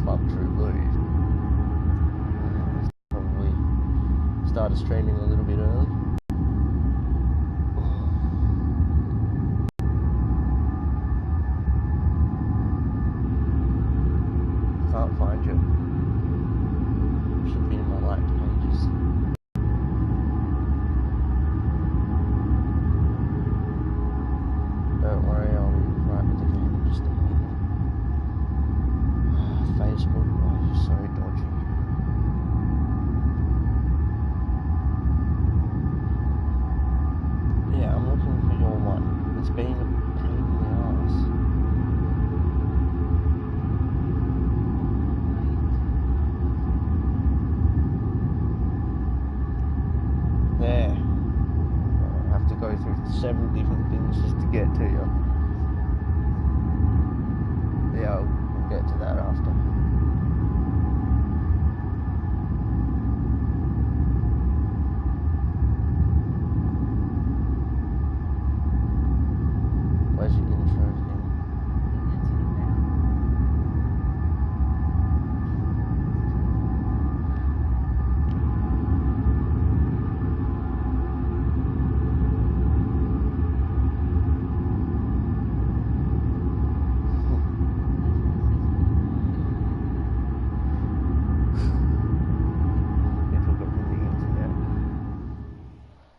Club True Blue. Probably started streaming a little bit early. Can't find you. Should be in my liked pages. Don't worry, I'll be right with the game in just a moment. Facebook, why are you so dodgy? Yeah, I'm looking for your one. It's been a pain in the ass. There. I have to go through several different things just to get to you. Yeah, we'll get to that after. Where's your intro thing?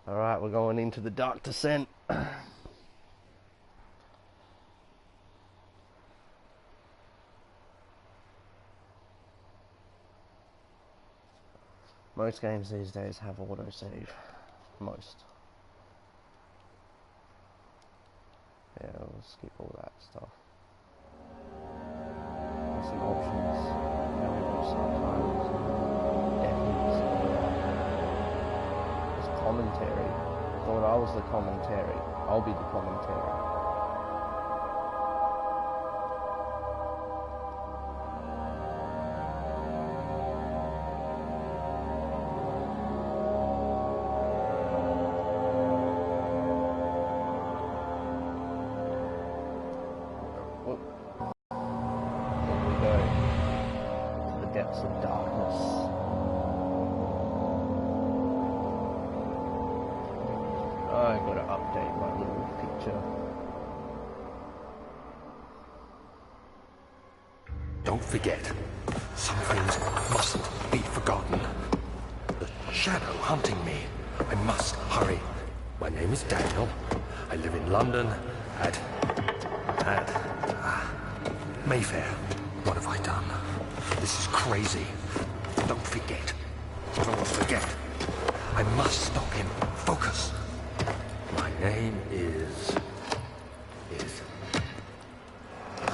Alright, we're going into the dark descent. Most games these days have autosave. Most. Yeah, we'll skip all that stuff. There's some options. Now we watch subtitles. Deafness. There's commentary. I thought I was the commentary. I'll be the commentary. Of darkness. I gotta update my little picture. Don't forget, some things mustn't be forgotten. The shadow hunting me. I must hurry. My name is Daniel. I live in London at Mayfair. What have I done? This is crazy. Don't forget. Don't forget. I must stop him. Focus. My name is...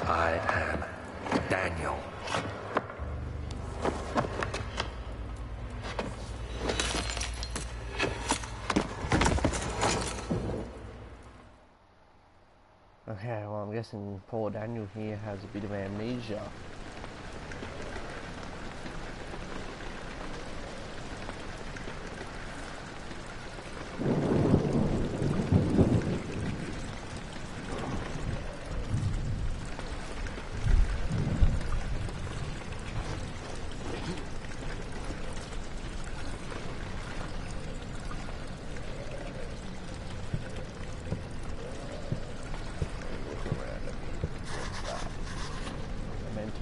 I am Daniel. Okay, well, I'm guessing poor Daniel here has a bit of amnesia.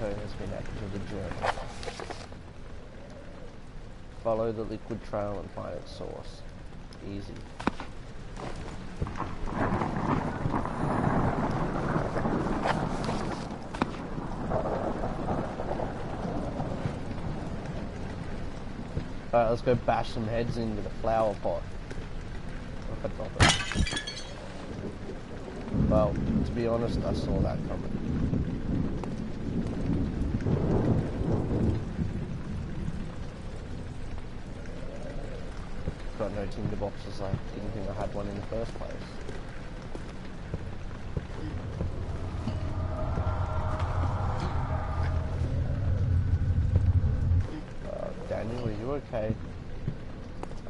Has been added to the journal. Follow the liquid trail and find its source. Easy. Alright, let's go bash some heads into the flower pot. If I drop it. Well, to be honest, I saw that coming. Got no tinder boxes, I didn't think I had one in the first place. Daniel, are you okay?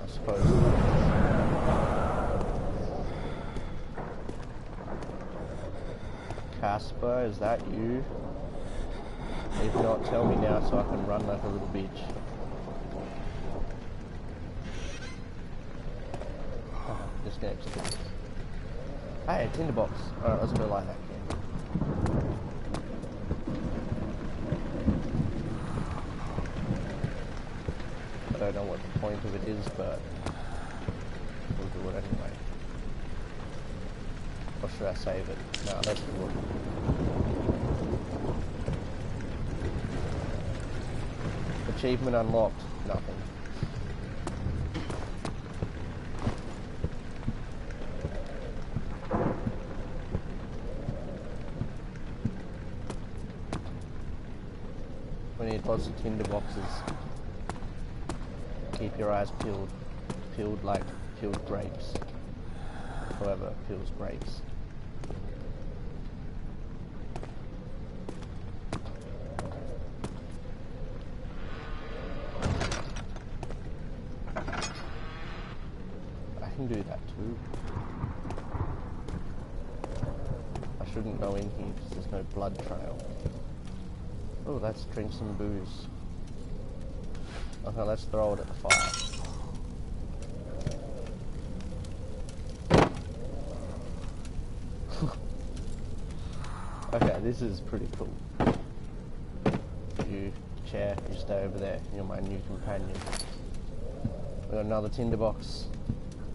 I suppose. Casper, is that you? If not, not tell me now so I can run like a little bitch? Oh, just next. Hey, a tinderbox. Alright, let's go light that candle. I don't know what the point of it is, but we'll do it anyway. Or should I save it? No, let's do it. Achievement unlocked. Nothing. We need lots of tinder boxes. Keep your eyes peeled. Peeled like peeled grapes. Whoever peels grapes. I can do that too. I shouldn't go in here because there's no blood trail. Oh, let's drink some booze. Okay, let's throw it at the fire. Okay, this is pretty cool. You, chair, you stay over there. You're my new companion. We got another tinderbox.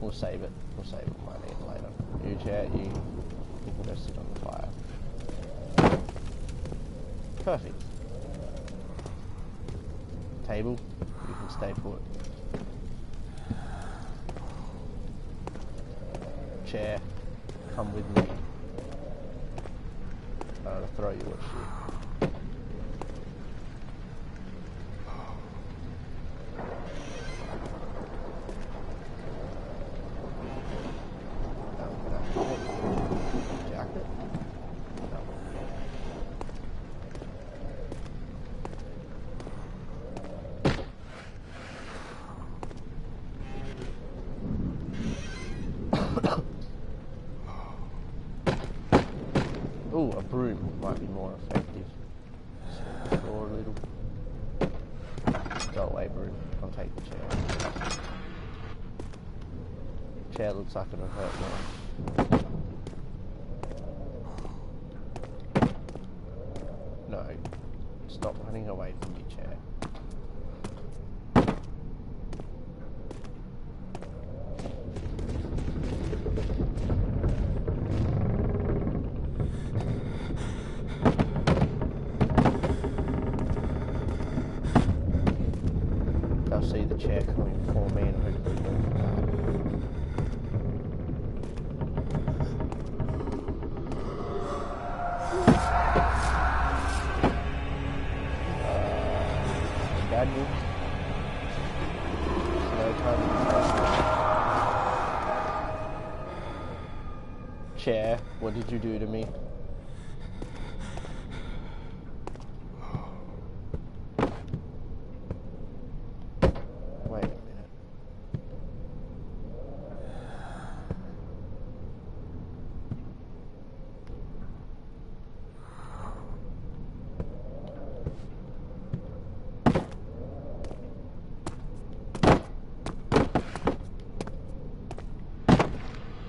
We'll save it. We'll save it. Might need it later. You, chair, you can go sit on the fire. Perfect. Table, you can stay put. Chair, come with me. I'll throw you a shit. Jacket? No. Ooh, a broom might be more effective. Draw a little. Go away, broom. I'll take the chair. Chair looks like it'll hurt more. No. Stop running away from your chair. I'll see the chair coming for me and hopefully go for that. Daniel. No time to chair, what did you do to me? Wait a minute.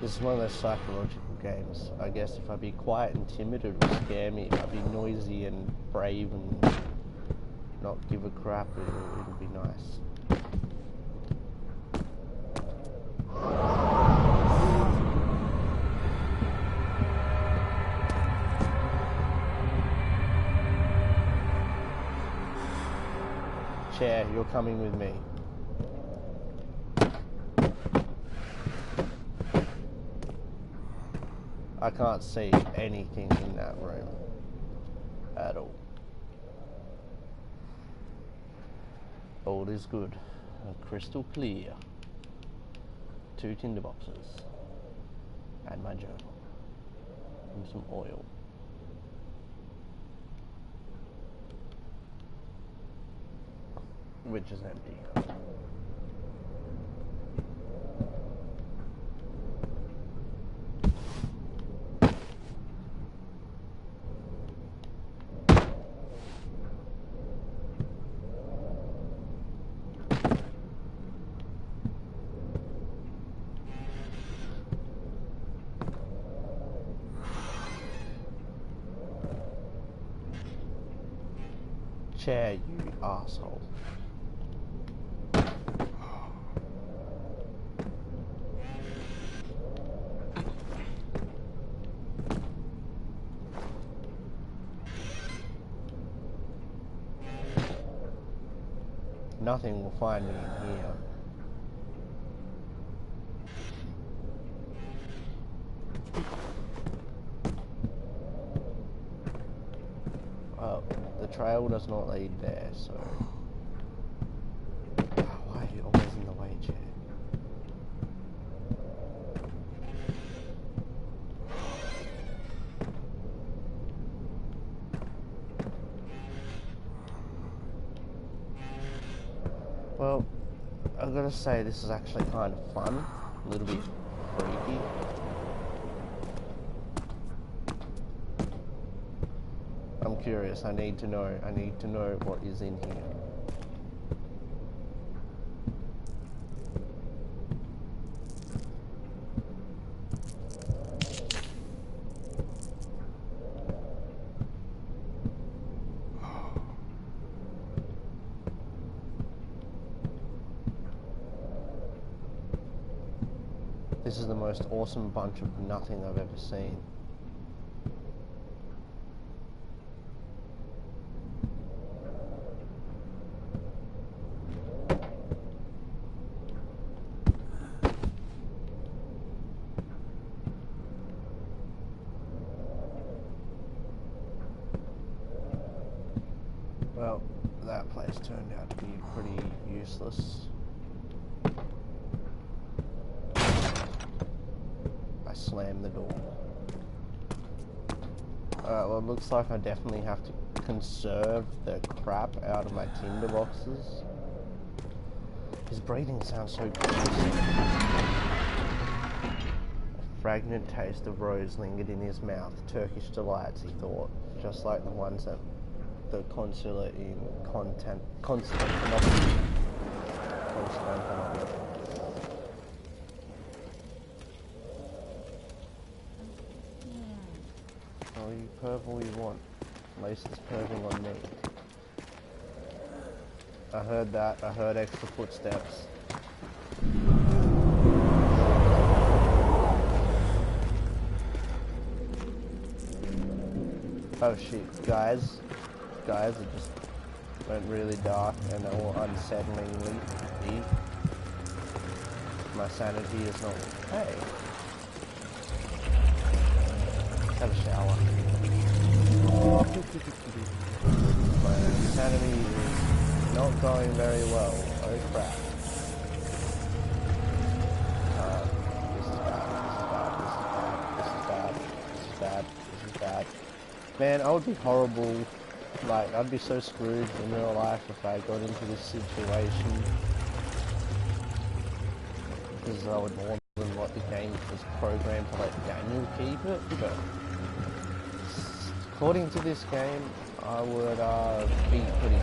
This is one of those psychological games. I guess if I be quiet and timid, it will scare me. If I be noisy and brave and not give a crap, it'll be nice. Chair, you're coming with me. I can't see anything in that room at all. All is good. Crystal clear. 2 tinder boxes. And my journal. And some oil. Which is empty. chair, you asshole. Nothing will find me in here. Well, the trail does not lead there, so... Why are you always in the way, chair? Well, I've got to say this is actually kind of fun, a little bit freaky. I'm curious, I need to know what is in here. This is the most awesome bunch of nothing I've ever seen. Well, that place turned out to be pretty useless. I slammed the door. Alright, well it looks like I definitely have to conserve the crap out of my tinder boxes. His breathing sounds so gross. A fragrant taste of rose lingered in his mouth. Turkish delights, he thought, just like the ones at the consulate in Constantinople. Oh, you perv all you want. At least it's perving on me. I heard that. I heard extra footsteps. Oh shit, guys. It just went really dark and all unsettlingly deep. My sanity is not... Hey. Have a shower. My sanity is not going very well. Oh crap. This is bad. Man, I would be horrible. Like, I'd be so screwed in real life if I got into this situation. Because I would more than what the game was programmed to let Daniel keep it. But according to this game, I would be pretty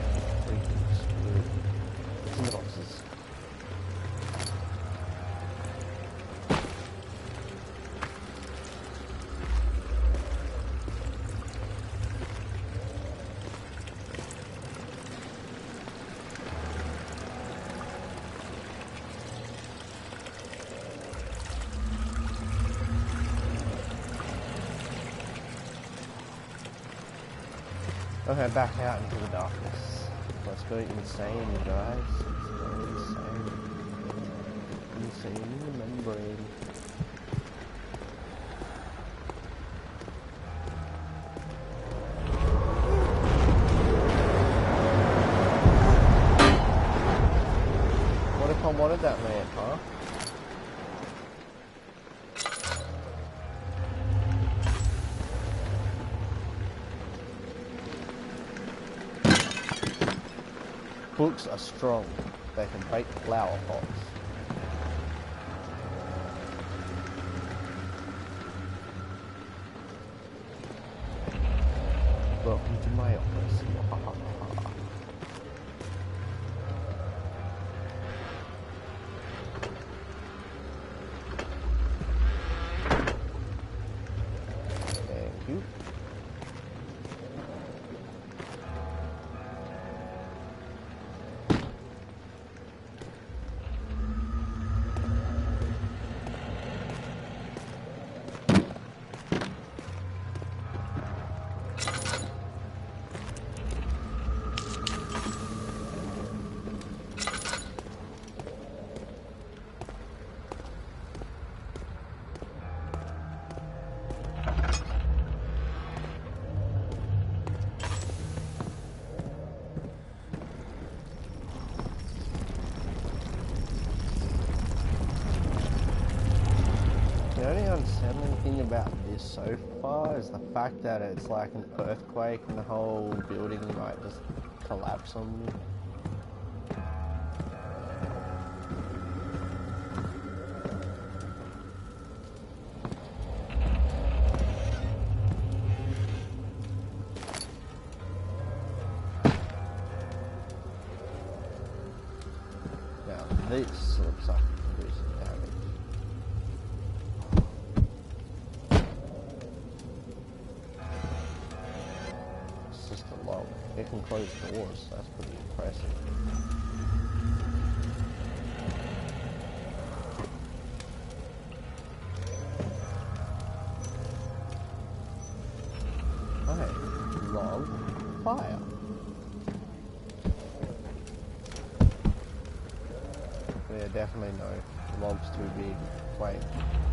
screwed. It's in the boxes. Okay, back out into the darkness. Let's go insane, you guys. Let's go insane. Insane in the membrane. What if I wanted that man, huh? Books are strong. They can bake flower pots. Welcome to my office. Thank you. unsettling thing about this so far is the fact that it's like an earthquake and the whole building might just collapse on you. This looks like it can do some damage. It's just a log. It can close doors, that's pretty impressive. Hey, log, fire. Yeah, definitely no. Log's too big. Wait,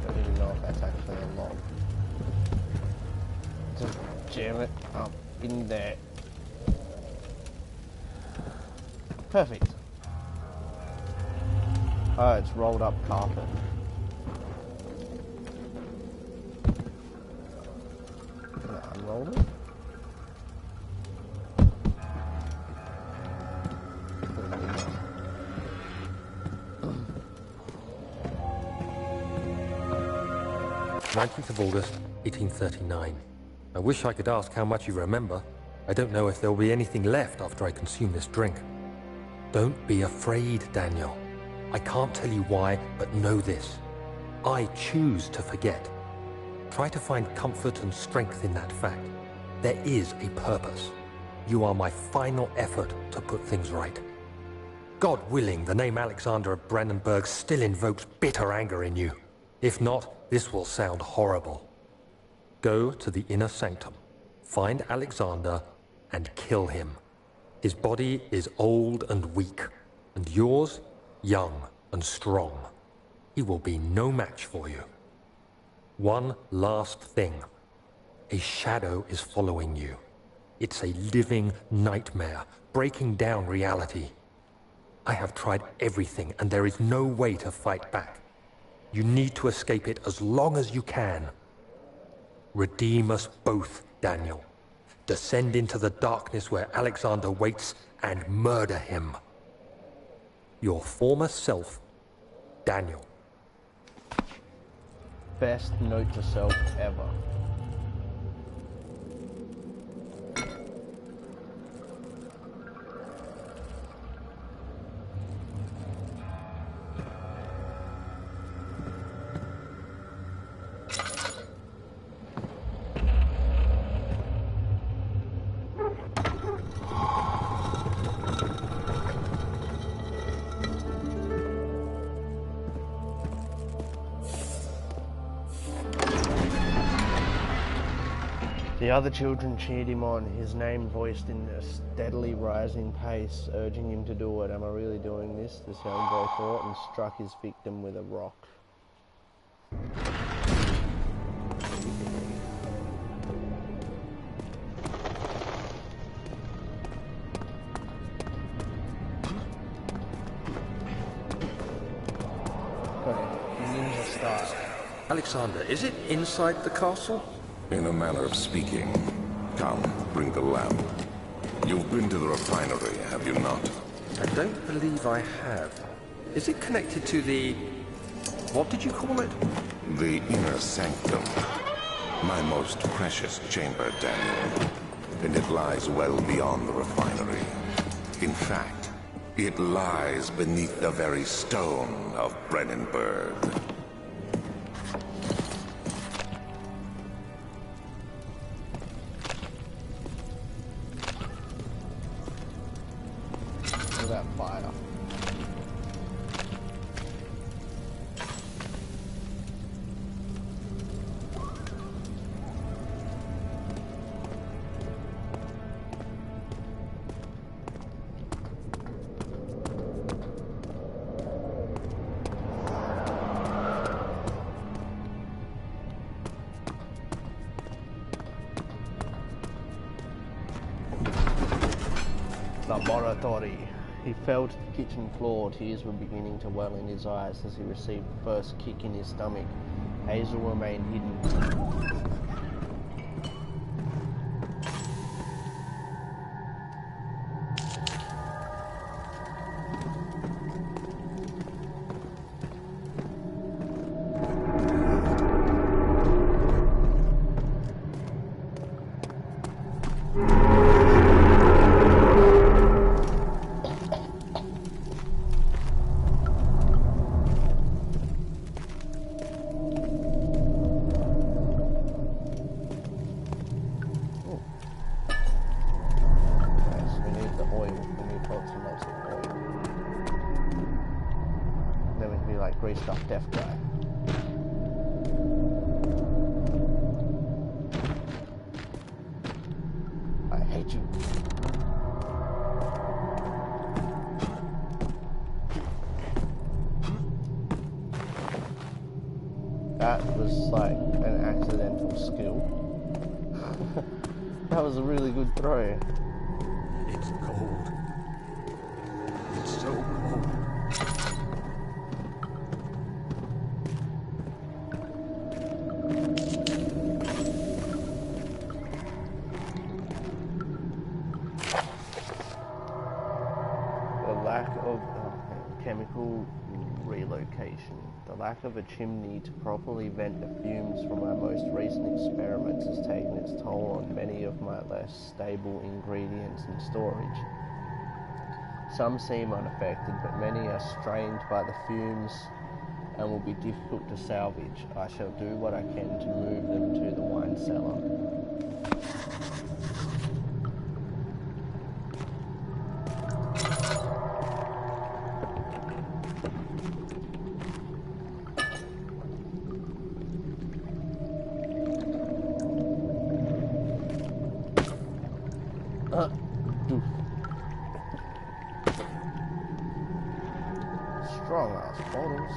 don't even know if that's actually a log. Just jam it up in there. Perfect. Oh, it's rolled up carpet. Can I unroll it? 19th of August, 1839. I wish I could ask how much you remember. I don't know if there will be anything left after I consume this drink. Don't be afraid, Daniel. I can't tell you why, but know this. I choose to forget. Try to find comfort and strength in that fact. There is a purpose. You are my final effort to put things right. God willing, the name Alexander of Brandenburg still invokes bitter anger in you. If not, this will sound horrible. Go to the inner sanctum, find Alexander, and kill him. His body is old and weak, and yours, young and strong. He will be no match for you. One last thing. A shadow is following you. It's a living nightmare, breaking down reality. I have tried everything, and there is no way to fight back. You need to escape it as long as you can. Redeem us both, Daniel. Descend into the darkness where Alexander waits and murder him. Your former self, Daniel. Best note to self ever. The other children cheered him on, his name voiced in a steadily rising pace, urging him to do it. Am I really doing this? This young boy thought, and struck his victim with a rock. Ninja style. Alexander, is it inside the castle? In a manner of speaking. Come, bring the lamp. You've been to the refinery, have you not? I don't believe I have. Is it connected to the... what did you call it? The inner sanctum. My most precious chamber, Daniel. And it lies well beyond the refinery. In fact, it lies beneath the very stone of Brandenburg. That fire. Laboratory. He fell to the kitchen floor. Tears were beginning to well in his eyes as he received the first kick in his stomach. Hazel remained hidden. Greased up deaf guy. I hate you. That was like an accidental skill. That was a really good throw. It's cold. It's so cold. Chemical relocation. The lack of a chimney to properly vent the fumes from my most recent experiments has taken its toll on many of my less stable ingredients in storage. Some seem unaffected, but many are strained by the fumes and will be difficult to salvage. I shall do what I can to move them to the wine cellar. Strong ass bottles.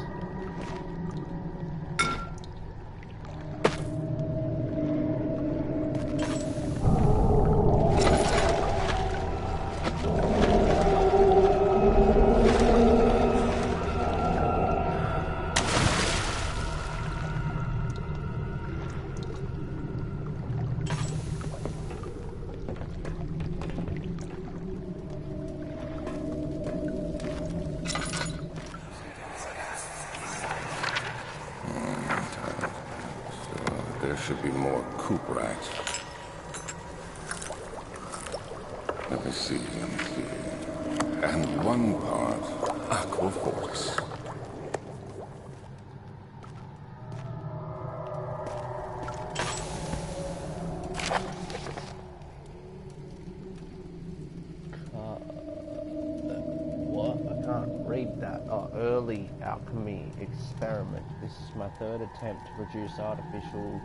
There should be more coop rats. Let me see. And one part aqua force. What? I can't read that. Oh, early alchemy experiment. This is my third attempt to produce artificial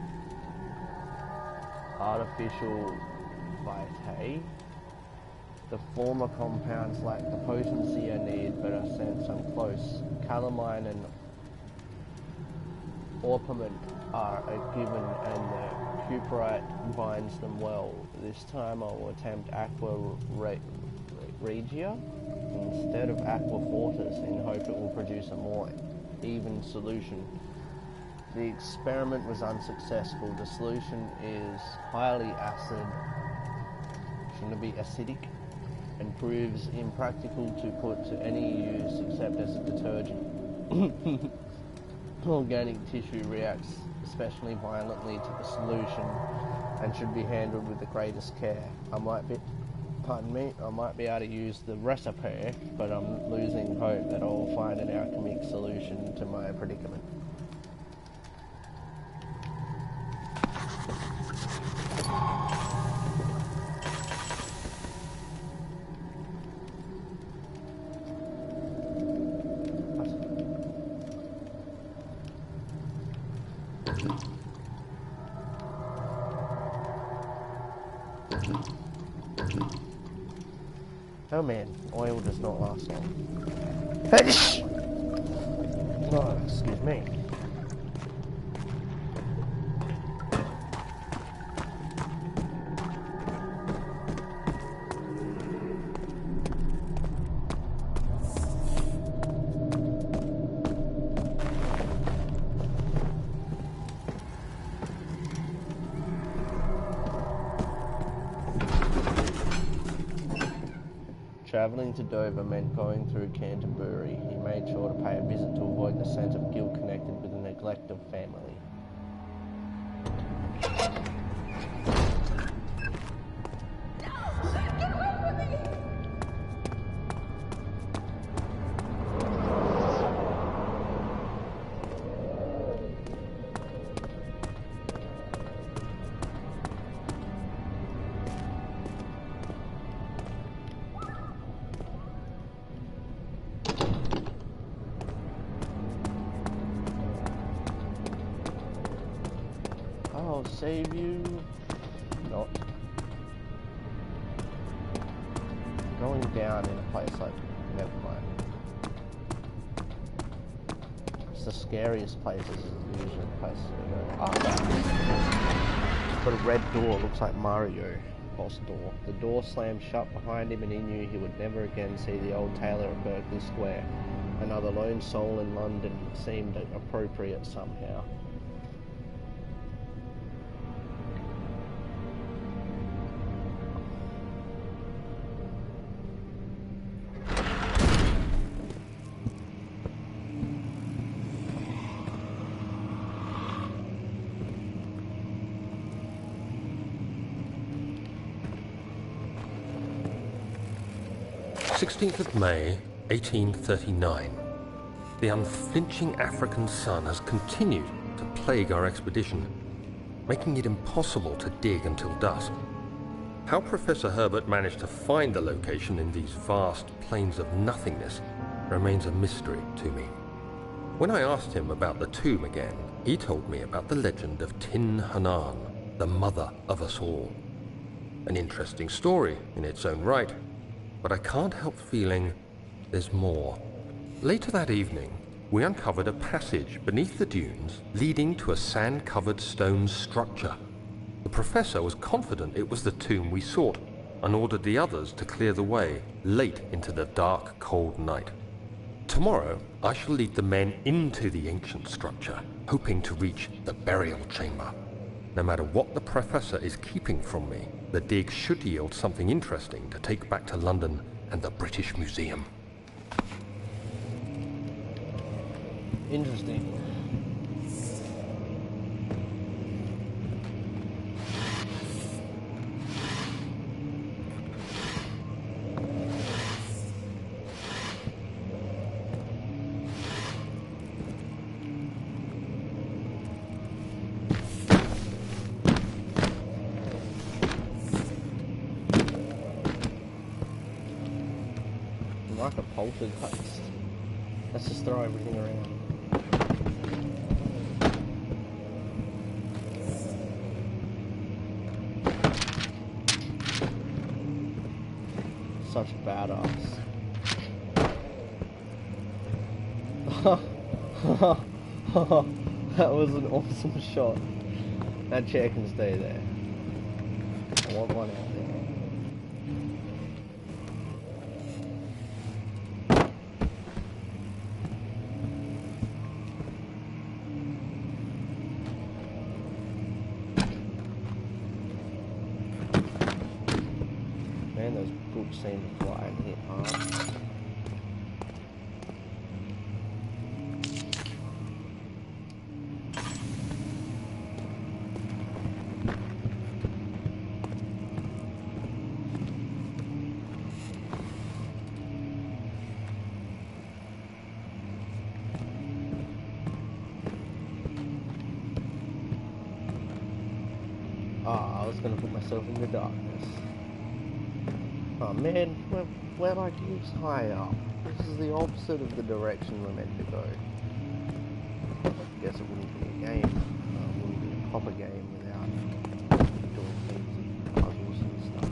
vitae. The former compounds lack the potency I need, but I sense I'm close. Calamine and orpiment are a given, and the cuprite binds them well. This time I will attempt aqua regia instead of aqua fortis in hope it will produce a more even solution. The experiment was unsuccessful. The solution is highly acid, shouldn't be acidic, and proves impractical to put to any use except as a detergent. Organic tissue reacts especially violently to the solution and should be handled with the greatest care. I might be able to use the recipe, but I'm losing hope that I will find an alchemic solution to my predicament. Oh man, oil does not last long. Oh, excuse me. travelling to Dover meant going through Canterbury, he made sure to pay a visit to avoid the sense of guilt connected with the neglect of family. I'll save you. Not. Going down in a place like... Never mind. It's the scariest places, usually the places we go. Oh, it's got a red door, looks like Mario. Boss door. The door slammed shut behind him and he knew he would never again see the old tailor at Berkeley Square. Another lone soul in London seemed appropriate somehow. May 1839. The unflinching African sun has continued to plague our expedition, making it impossible to dig until dusk. How Professor Herbert managed to find the location in these vast plains of nothingness remains a mystery to me. When I asked him about the tomb again, he told me about the legend of Tin Hanan, the mother of us all. An interesting story in its own right, but I can't help feeling there's more. Later that evening, we uncovered a passage beneath the dunes leading to a sand-covered stone structure. The professor was confident it was the tomb we sought and ordered the others to clear the way late into the dark, cold night. Tomorrow, I shall lead the men into the ancient structure, hoping to reach the burial chamber. No matter what the professor is keeping from me, the dig should yield something interesting to take back to London and the British Museum. Interesting. Like a poltergeist. Let's just throw everything around. Such a badass. That was an awesome shot. That chair can stay there. I want one out there. Man, those books seem to fly and hit hard. I was gonna put myself in the darkness. Oh man, we're like heaps high up. This is the opposite of the direction we're meant to go. I guess it wouldn't be a game. It wouldn't be a proper game without doing things and puzzles and stuff.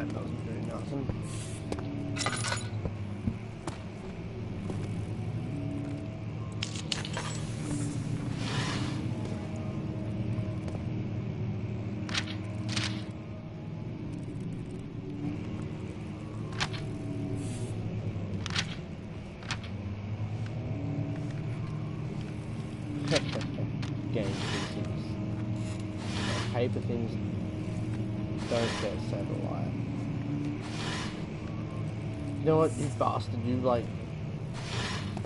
That doesn't do nothing. Game physics. Paper things don't get set alight. You know what, you bastard, you like...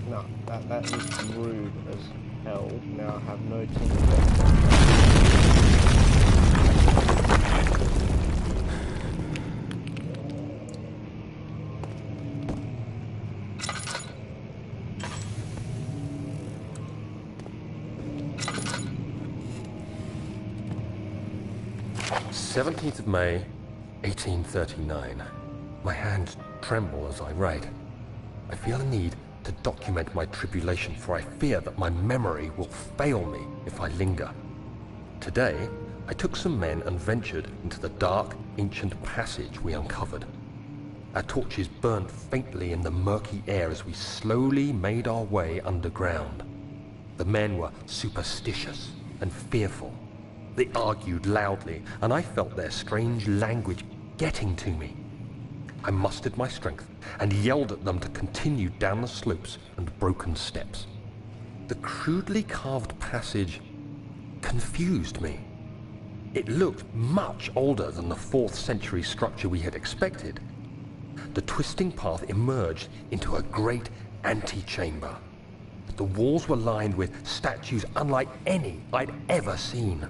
No, that is rude as hell. Now I have no team. 17th of May, 1839. My hands tremble as I write. I feel a need to document my tribulation, for I fear that my memory will fail me if I linger. Today, I took some men and ventured into the dark, ancient passage we uncovered. Our torches burnt faintly in the murky air as we slowly made our way underground. The men were superstitious and fearful. They argued loudly, and I felt their strange language getting to me. I mustered my strength and yelled at them to continue down the slopes and broken steps. The crudely carved passage confused me. It looked much older than the 4th century structure we had expected. The twisting path emerged into a great antechamber. The walls were lined with statues unlike any I'd ever seen.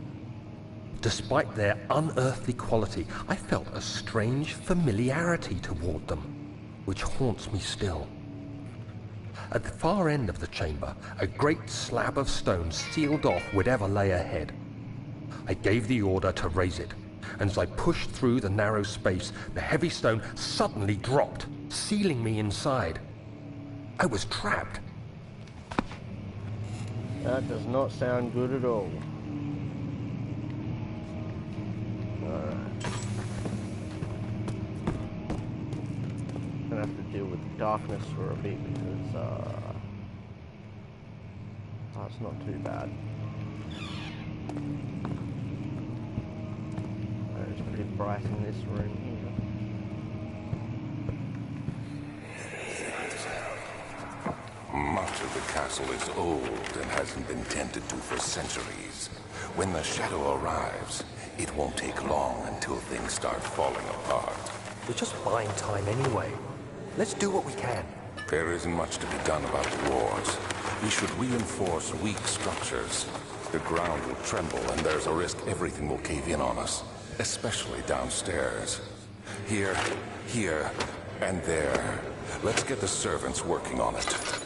Despite their unearthly quality, I felt a strange familiarity toward them, which haunts me still. At the far end of the chamber, a great slab of stone sealed off whatever lay ahead. I gave the order to raise it, and as I pushed through the narrow space, the heavy stone suddenly dropped, sealing me inside. I was trapped. That does not sound good at all. Gonna have to deal with the darkness for a bit because it's not too bad. It's pretty bright in this room here. Much of the castle is old and hasn't been tended to for centuries. When the shadow arrives, it won't take long until things start falling apart. We're just buying time anyway. Let's do what we can. There isn't much to be done about the wars. We should reinforce weak structures. The ground will tremble and there's a risk everything will cave in on us, especially downstairs. Here, and there. Let's get the servants working on it.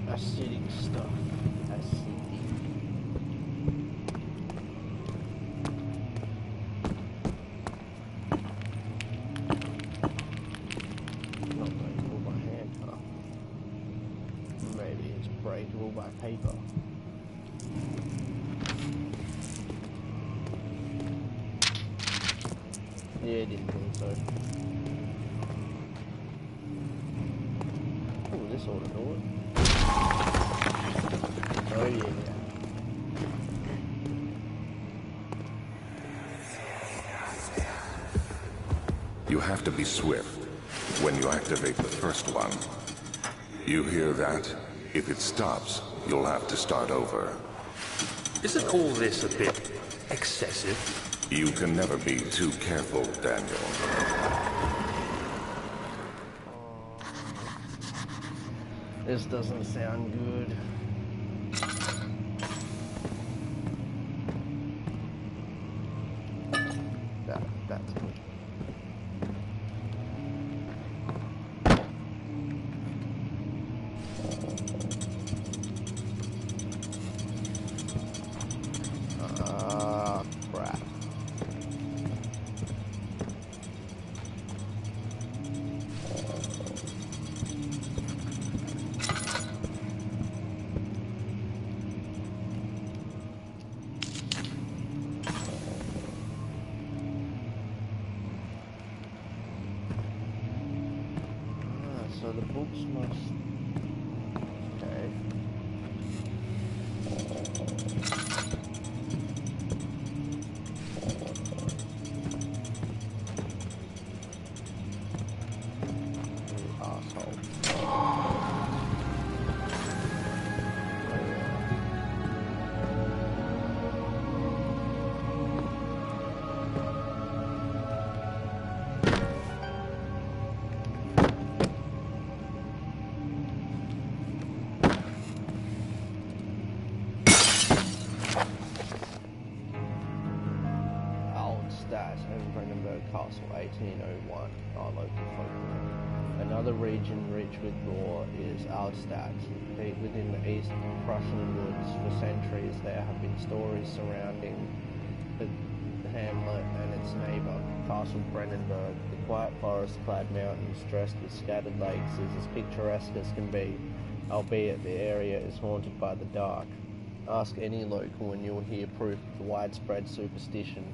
Acidic stuff. Acidic. Not breakable by hand, huh? Maybe it's breakable by paper. Yeah, I didn't think so. Oh, this ought to do it. Oh yeah. You have to be swift when you activate the first one. You hear that? If it stops, you'll have to start over. Isn't all this a bit excessive? You can never be too careful, Daniel. This doesn't sound good. That's good. Crap. So the books must... Okay. You asshole. Stats and Brandenburg Castle, 1801, our local folklore. Another region rich with lore is Altstadt. Deep within the East Prussian woods, for centuries there have been stories surrounding the hamlet and its neighbour, Castle Brandenburg. The quiet forest-clad mountains dressed with scattered lakes is as picturesque as can be, albeit the area is haunted by the dark. Ask any local and you'll hear proof of the widespread superstition.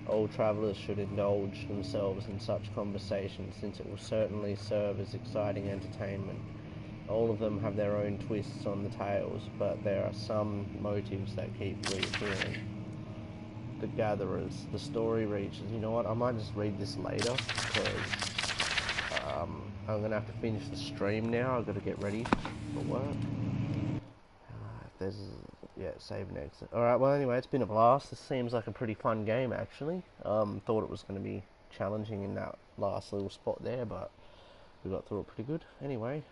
All travellers should indulge themselves in such conversation, since it will certainly serve as exciting entertainment. All of them have their own twists on the tales, but there are some motives that keep reappearing. The Gatherers. The story reaches... You know what, I might just read this later, because I'm going to have to finish the stream now. I've got to get ready for work. There's... Yeah, save and exit. Alright, well anyway, it's been a blast. This seems like a pretty fun game, actually. Thought it was going to be challenging in that last little spot there, but we got through it pretty good. Anyway,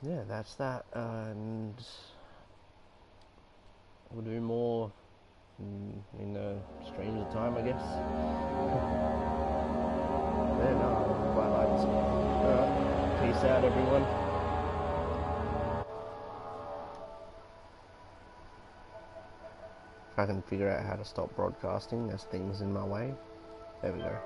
yeah, that's that, and we'll do more in the streams of time, I guess. Yeah, no, I quite like this one. Alright, peace out, everyone. If I can figure out how to stop broadcasting, there's things in my way. There we go.